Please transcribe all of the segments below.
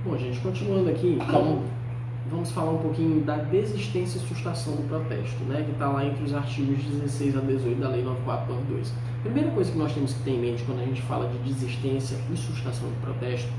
Bom, gente, continuando aqui, então, vamos falar um pouquinho da desistência e sustação do protesto, né, que está lá entre os artigos 16 a 18 da Lei 9492. A primeira coisa que nós temos que ter em mente quando a gente fala de desistência e sustação do protesto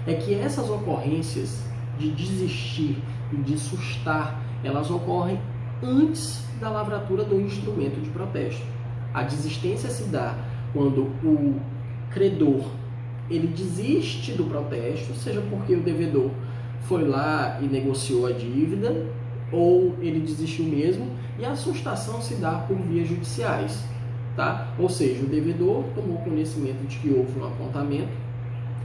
é que essas ocorrências de desistir e de sustar, elas ocorrem antes da lavratura do instrumento de protesto. A desistência se dá quando o credor ele desiste do protesto, seja porque o devedor foi lá e negociou a dívida, ou ele desistiu mesmo, e a sustação se dá por vias judiciais, tá? Ou seja, o devedor tomou conhecimento de que houve um apontamento,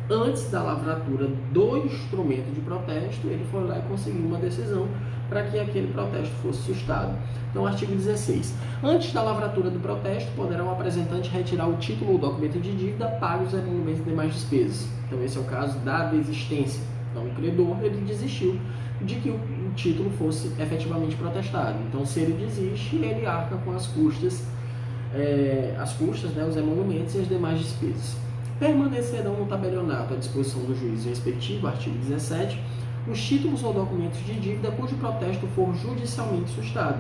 antes da lavratura do instrumento de protesto, ele foi lá e conseguiu uma decisão para que aquele protesto fosse sustado. Então, artigo 16. Antes da lavratura do protesto, poderá o apresentante retirar o título ou documento de dívida, pague os emolumentos e demais despesas. Então, esse é o caso da desistência. Então, o credor, ele desistiu de que o título fosse efetivamente protestado. Então, se ele desiste, ele arca com as custas, né, os emolumentos e as demais despesas. Permanecerão no tabelionato à disposição do juízo respectivo, artigo 17, os títulos ou documentos de dívida cujo protesto for judicialmente sustado.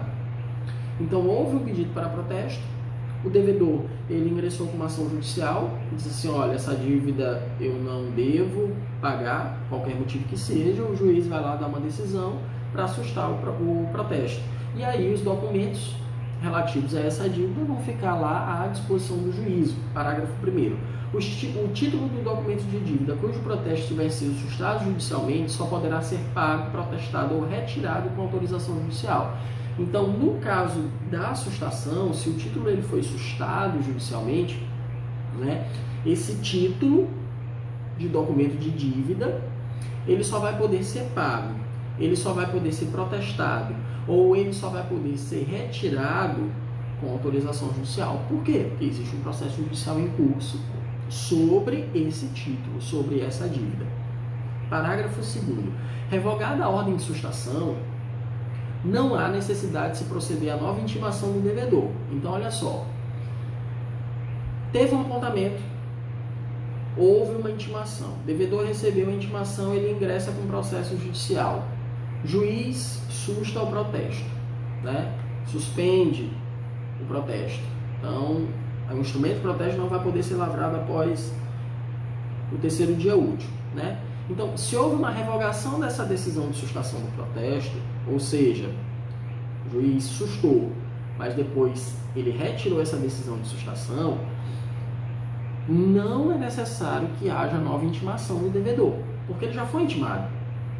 Então, houve um pedido para protesto, o devedor ele ingressou com uma ação judicial, disse assim, olha, essa dívida eu não devo pagar, qualquer motivo que seja, o juiz vai lá dar uma decisão para sustar o protesto. E aí os documentos relativos a essa dívida vão ficar lá à disposição do juízo. Parágrafo 1º. O título do documento de dívida cujo protesto tiver sido sustado judicialmente só poderá ser pago, protestado ou retirado com autorização judicial. Então, no caso da sustação, se o título ele foi sustado judicialmente, né, esse título de documento de dívida, ele só vai poder ser pago, ele só vai poder ser protestado, ou ele só vai poder ser retirado com autorização judicial. Por quê? Porque existe um processo judicial em curso sobre esse título, sobre essa dívida. Parágrafo 2º. Revogada a ordem de sustação, não há necessidade de se proceder à nova intimação do devedor. Então, olha só. Teve um apontamento, houve uma intimação. O devedor recebeu a intimação, ele ingressa com processo judicial. Juiz susta o protesto, né? Suspende o protesto. Então, o instrumento de protesto não vai poder ser lavrado após o 3º dia útil, né? Então, se houve uma revogação dessa decisão de sustação do protesto, ou seja, o juiz sustou, mas depois ele retirou essa decisão de sustação, não é necessário que haja nova intimação do devedor, porque ele já foi intimado,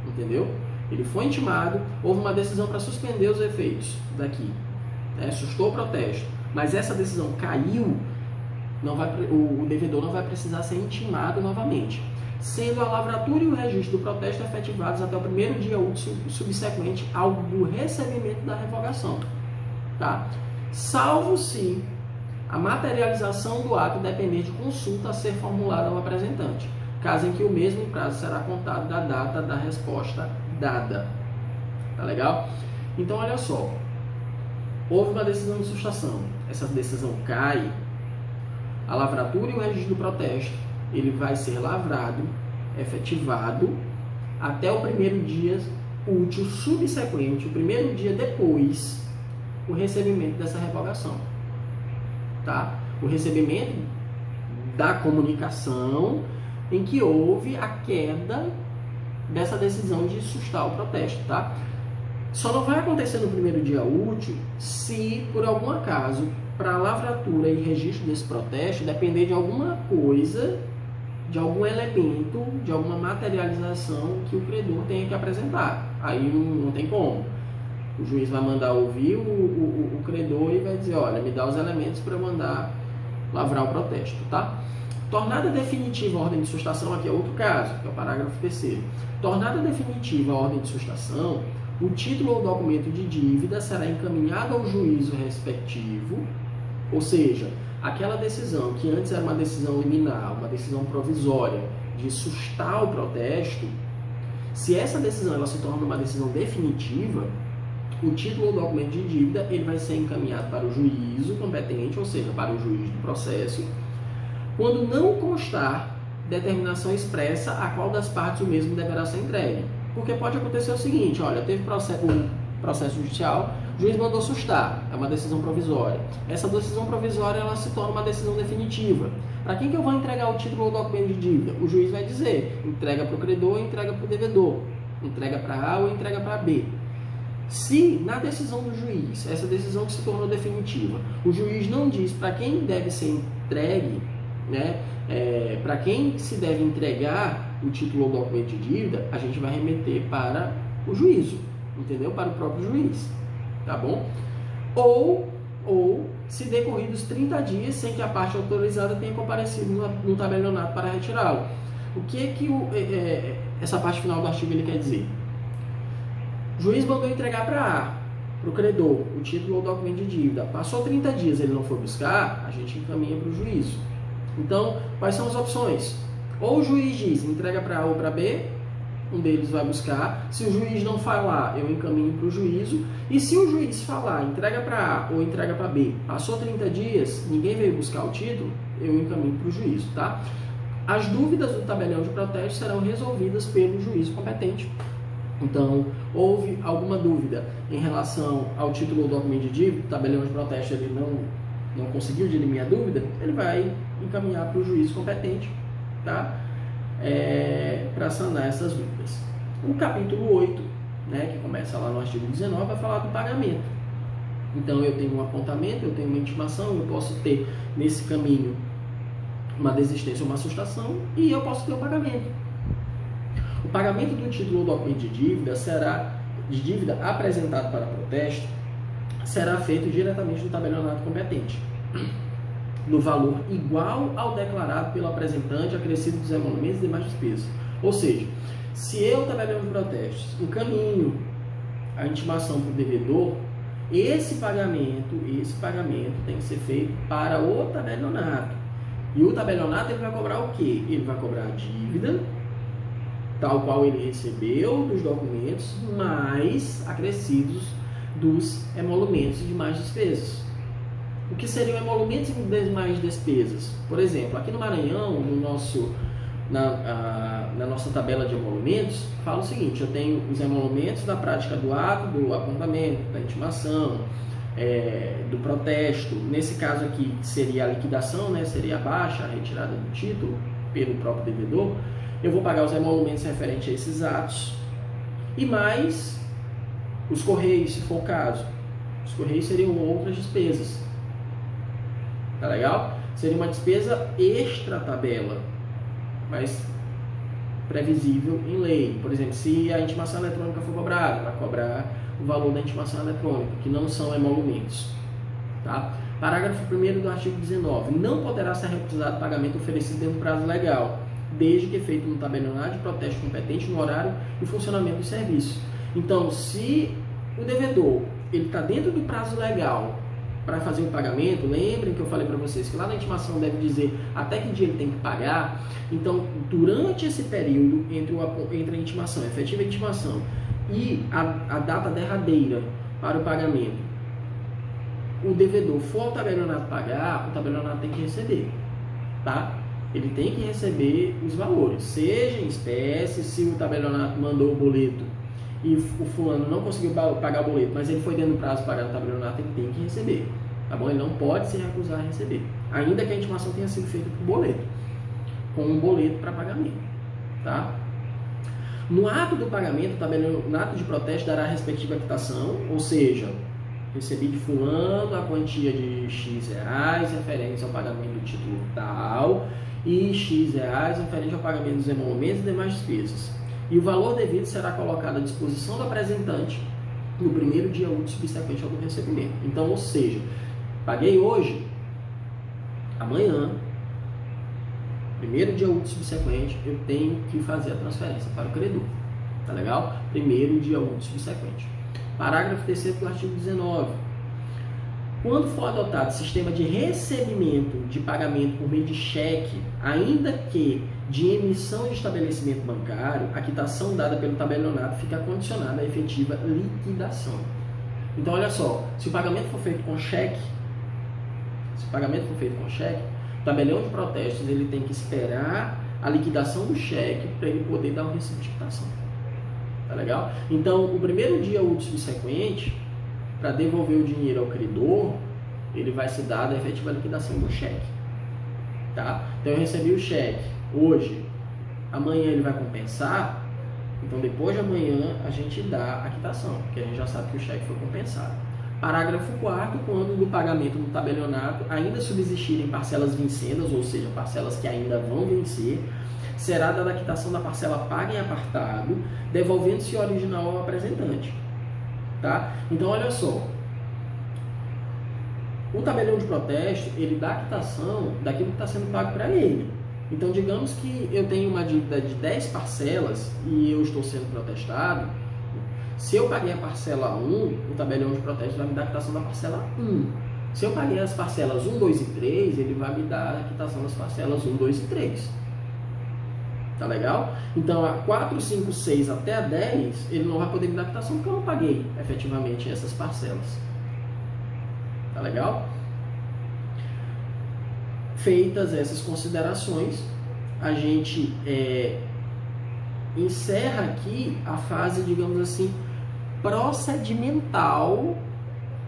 entendeu? Ele foi intimado, houve uma decisão para suspender os efeitos daqui, né? Sustou o protesto, mas essa decisão caiu, o devedor não vai precisar ser intimado novamente, sendo a lavratura e o registro do protesto efetivados até o 1º dia útil subsequente ao do recebimento da revogação, tá? Salvo se a materialização do ato depender de consulta a ser formulada ao apresentante, caso em que o mesmo prazo será contado da data da resposta dada. Tá legal? Então, olha só. Houve uma decisão de sustação. Essa decisão cai. A lavratura e o registro do protesto, ele vai ser lavrado, efetivado, até o 1º dia útil subsequente, o 1º dia depois, o recebimento dessa revogação. Tá? O recebimento da comunicação em que houve a queda dessa decisão de sustar o protesto, tá? Só não vai acontecer no 1º dia útil se, por algum acaso, para a lavratura e registro desse protesto depender de alguma coisa, de algum elemento, de alguma materialização que o credor tenha que apresentar. Aí não tem como. O juiz vai mandar ouvir o credor e vai dizer, olha, me dá os elementos para eu mandar lavrar o protesto, tá? Tornada definitiva a ordem de sustação, aqui é outro caso, que é o parágrafo 3º. Tornada definitiva a ordem de sustação, o título ou documento de dívida será encaminhado ao juízo respectivo, ou seja, aquela decisão que antes era uma decisão liminar, uma decisão provisória de sustar o protesto, se essa decisão ela se torna uma decisão definitiva, o título ou documento de dívida ele vai ser encaminhado para o juízo competente, ou seja, para o juiz do processo, quando não constar determinação expressa a qual das partes o mesmo deverá ser entregue. Porque pode acontecer o seguinte, olha, teve processo judicial, o juiz mandou sustar, é uma decisão provisória. Essa decisão provisória ela se torna uma decisão definitiva. Para quem que eu vou entregar o título ou documento de dívida? O juiz vai dizer, entrega para o credor, entrega para o devedor, entrega para A ou entrega para B. Se na decisão do juiz, essa decisão que se tornou definitiva, o juiz não diz para quem deve ser entregue, né, para quem se deve entregar o título ou documento de dívida, a gente vai remeter para o juízo, entendeu? Para o próprio juiz, tá bom? Ou se decorridos 30 dias sem que a parte autorizada tenha comparecido no tabelionato para retirá-lo. O que é que essa parte final do artigo ele quer dizer? O juiz mandou entregar para A, para o credor, o título ou documento de dívida. Passou 30 dias, ele não foi buscar, a gente encaminha para o juízo. Então, quais são as opções? Ou o juiz diz, entrega para A ou para B, um deles vai buscar. Se o juiz não falar, eu encaminho para o juízo. E se o juiz falar, entrega para A ou entrega para B, passou 30 dias, ninguém veio buscar o título, eu encaminho para o juízo, tá? As dúvidas do tabelião de protesto serão resolvidas pelo juízo competente. Então, houve alguma dúvida em relação ao título ou documento de dívida, o tabelião de protesto ele não conseguiu dirimir a dúvida, ele vai encaminhar para o juiz competente, tá? Para sanar essas dúvidas. O capítulo 8, né, que começa lá no artigo 19, vai falar do pagamento. Então, eu tenho um apontamento, eu tenho uma intimação, eu posso ter nesse caminho uma desistência ou uma sustação e eu posso ter o pagamento. O pagamento do título ou documento de dívida apresentado para protesto será feito diretamente no tabelionato competente, no valor igual ao declarado pelo apresentante, acrescido dos emolumentos e demais despesas. Ou seja, se eu, tabelião de protestos, encaminho a intimação para o devedor, esse pagamento tem que ser feito para o tabelionato. E o tabelionato ele vai cobrar o quê? Ele vai cobrar a dívida, tal qual ele recebeu dos documentos, mais acrescidos dos emolumentos e demais despesas. O que seriam emolumentos e demais despesas? Por exemplo, aqui no Maranhão, na nossa tabela de emolumentos, fala o seguinte, eu tenho os emolumentos da prática do ato, do apontamento, da intimação, do protesto. Nesse caso aqui seria a liquidação, né? Seria a baixa, a retirada do título pelo próprio devedor. Eu vou pagar os emolumentos referentes a esses atos e mais os correios, se for o caso. Os correios seriam outras despesas. Tá legal? Seria uma despesa extra tabela, mas previsível em lei. Por exemplo, se a intimação eletrônica for cobrada, vai cobrar o valor da intimação eletrônica, que não são emolumentos. Tá? Parágrafo 1º do artigo 19. Não poderá ser recusado pagamento oferecido dentro do prazo legal, desde que feito no tabelionato de protesto competente no horário e funcionamento do serviço. Então, se o devedor ele está dentro do prazo legal para fazer o pagamento, lembrem que eu falei para vocês que lá na intimação deve dizer até que dia ele tem que pagar. Então, durante esse período entre a intimação, a efetiva intimação e a data derradeira para o pagamento, o devedor for ao tabelionato pagar, o tabelionato tem que receber, tá? Ele tem que receber os valores, seja em espécie, se o tabelionato mandou o boleto e o fulano não conseguiu pagar o boleto, mas ele foi dentro do prazo de pagar no tabelionato, ele tem que receber, tá bom? Ele não pode se recusar a receber, ainda que a intimação tenha sido feita por boleto, com um boleto para pagamento, tá? No ato do pagamento, o tabelionato de protesto dará a respectiva quitação, ou seja, recebi de fulano a quantia de X reais referente ao pagamento do título tal e X reais referente ao pagamento dos emolumentos e demais despesas. E o valor devido será colocado à disposição do apresentante no primeiro dia útil subsequente ao do recebimento. Então, ou seja, paguei hoje, amanhã, primeiro dia útil subsequente, eu tenho que fazer a transferência para o credor. Tá legal? Primeiro dia útil subsequente. Parágrafo 3º do artigo 19. Quando for adotado sistema de recebimento de pagamento por meio de cheque, ainda que de emissão de estabelecimento bancário, a quitação dada pelo tabelionato fica condicionada à efetiva liquidação. Então, olha só, se o pagamento for feito com cheque, o tabelião de protestos ele tem que esperar a liquidação do cheque para ele poder dar um recibo de quitação. Tá legal? Então, o primeiro dia útil subsequente, para devolver o dinheiro ao credor, ele vai ser dado a efetiva liquidação do cheque. Tá? Então, eu recebi o cheque hoje, amanhã ele vai compensar, então depois de amanhã a gente dá a quitação, porque a gente já sabe que o cheque foi compensado. Parágrafo 4º, quando do pagamento do tabelionato ainda subsistirem parcelas vincendas, ou seja, parcelas que ainda vão vencer, será dada a quitação da parcela paga em apartado, devolvendo-se o original ao apresentante. Tá? Então, olha só, o tabelião de protesto, ele dá a quitação daquilo que está sendo pago para ele. Então, digamos que eu tenho uma dívida de 10 parcelas e eu estou sendo protestado. Se eu paguei a parcela 1, o tabelião de protesto vai me dar a quitação da parcela 1. Se eu paguei as parcelas 1, 2 e 3, ele vai me dar a quitação das parcelas 1, 2 e 3. Tá legal? Então, a 4, 5, 6 até a 10, ele não vai poder me dar a quitação porque eu não paguei efetivamente essas parcelas. Tá legal? Feitas essas considerações, a gente encerra aqui a fase, digamos assim, procedimental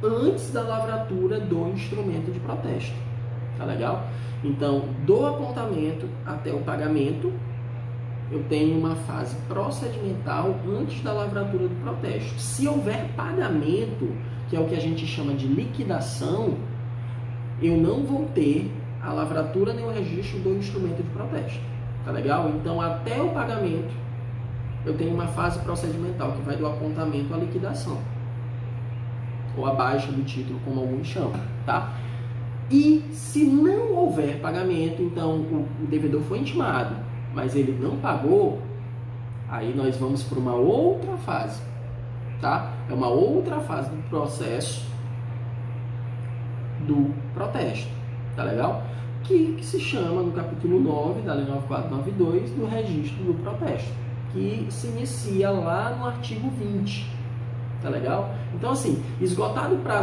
antes da lavratura do instrumento de protesto. Tá legal? Então, do apontamento até o pagamento, eu tenho uma fase procedimental antes da lavratura do protesto. Se houver pagamento, que é o que a gente chama de liquidação, eu não vou ter a lavratura nem o registro do instrumento de protesto. Tá legal? Então, até o pagamento, eu tenho uma fase procedimental que vai do apontamento à liquidação, ou a baixa do título, como alguns chamam, tá? E se não houver pagamento, então o devedor foi intimado, mas ele não pagou, aí nós vamos para uma outra fase, tá? É uma outra fase do processo do protesto, tá legal? Que se chama, no capítulo 9 da Lei 9492, do registro do protesto, que se inicia lá no artigo 20, tá legal? Então, assim, esgotado o prazo